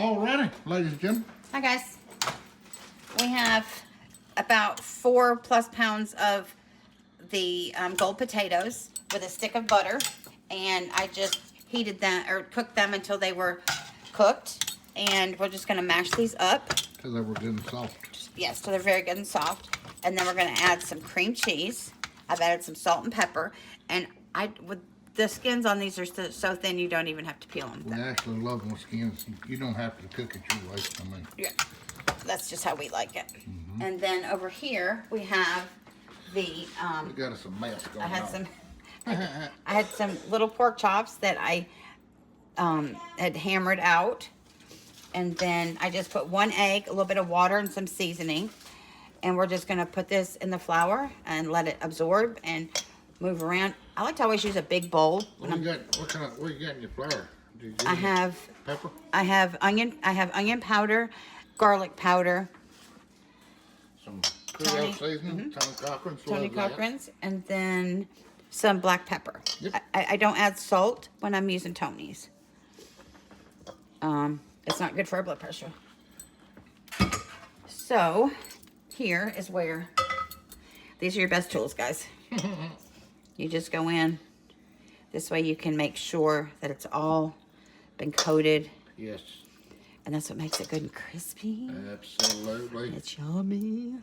Alrighty, ladies and gentlemen. Hi guys. We have about 4+ pounds of the gold potatoes with a stick of butter, and I just heated them or cooked them until they were cooked, and we're just going to mash these up. Till they were good and soft. Yes, till they're very good and soft, and then we're going to add some cream cheese. I've added some salt and pepper, and with the skins on these are so thin you don't even have to peel them. We actually love them with skins. You don't have to cook it your way. I mean, yeah, that's just how we like it. And then over here we have the. We got us a mess going on. I had some little pork chops that I had hammered out, and then I just put 1 egg, a little bit of water, and some seasoning, and we're just gonna put this in the flour and let it absorb and move around. I like to always use a big bowl. What you got in your flour? I have pepper. I have onion powder, garlic powder, Some Creole seasoning, Tony Cochran's, and then some black pepper. Yep. I don't add salt when I'm using Tony's. It's not good for our blood pressure. So here is where these are your best tools, guys. You just go in. This way you can make sure that it's all been coated. Yes. And that's what makes it good and crispy. Absolutely. It's yummy.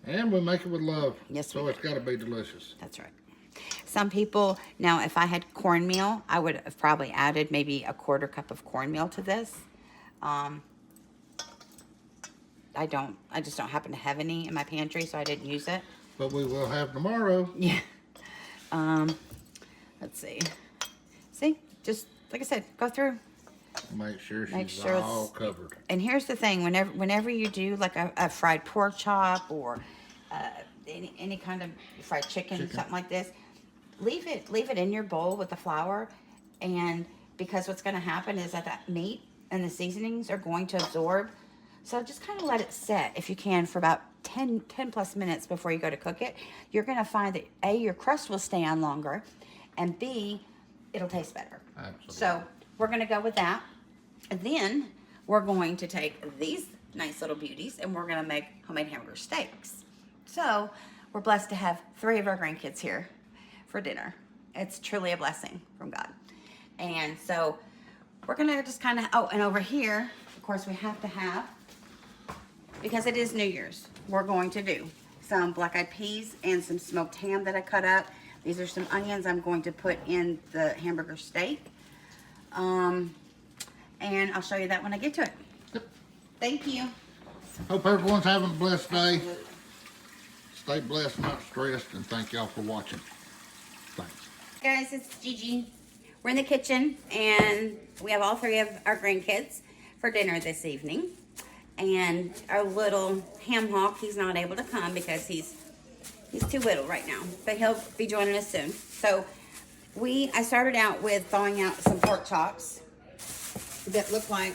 And we make it with love. Yes, so it's got to be delicious. That's right. Some people, now if I had cornmeal, I would have probably added maybe a 1/4 cup of cornmeal to this. I just don't happen to have any in my pantry, so I didn't use it. But we will have tomorrow. Yeah. Let's see. See, just like I said, go through. Make sure she's all covered. And here's the thing: whenever you do like a fried pork chop or any kind of fried chicken, something like this, leave it in your bowl with the flour, and because what's going to happen is that meat and the seasonings are going to absorb. So just kind of let it set, if you can, for about 10 plus minutes before you go to cook it. You're going to find that A, your crust will stay on longer, and B, it'll taste better. Absolutely. So we're going to go with that. And then we're going to take these nice little beauties and we're going to make homemade hamburger steaks. So we're blessed to have 3 of our grandkids here for dinner. It's truly a blessing from God. And so we're going to just kind of, oh, and over here, of course, we have to have, because it is New Year's, we're going to do some black-eyed peas and some smoked ham that I cut up. These are some onions I'm going to put in the hamburger steak. And I'll show you that when I get to it. Yep. Thank you. Hope everyone's having a blessed day. Stay blessed, not stressed, and thank y'all for watching. Thanks. Guys, it's Gigi. We're in the kitchen, and we have all 3 of our grandkids for dinner this evening. And our little ham hock, he's not able to come because he's too little right now, but he'll be joining us soon. So I started out with thawing out some pork chops that look like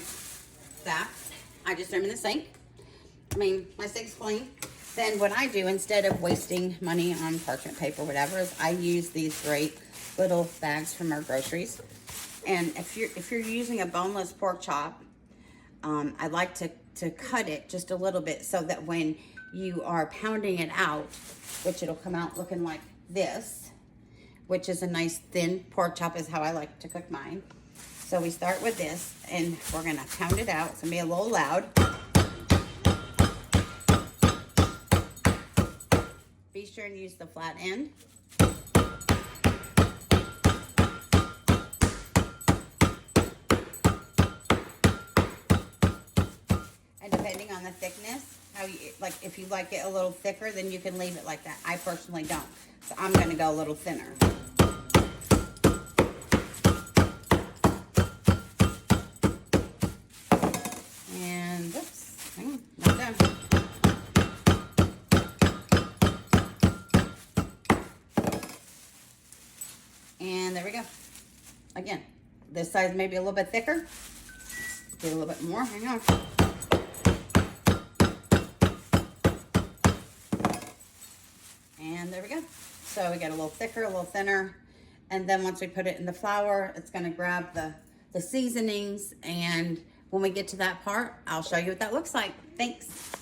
that. I just threw them in the sink. I mean, my sink's clean. Then what I do, instead of wasting money on parchment paper or whatever, is I use these great little bags from our groceries. And if you're using a boneless pork chop, I like to cut it just a little bit so that when you are pounding it out, which it'll come out looking like this, which is a nice thin pork chop is how I like to cook mine. So we start with this, and we're gonna pound it out. It's gonna be a little loud. Be sure and use the flat end. And depending on the thickness, if you like it a little thicker, then you can leave it like that. I personally don't. So I'm gonna go a little thinner. And oops, hang on, not done. And there we go. Again, this size may be a little bit thicker. Do a little bit more, hang on. And there we go. So we get a little thicker, a little thinner. And then once we put it in the flour, it's gonna grab the the seasonings, and when we get to that part, I'll show you what that looks like. Thanks.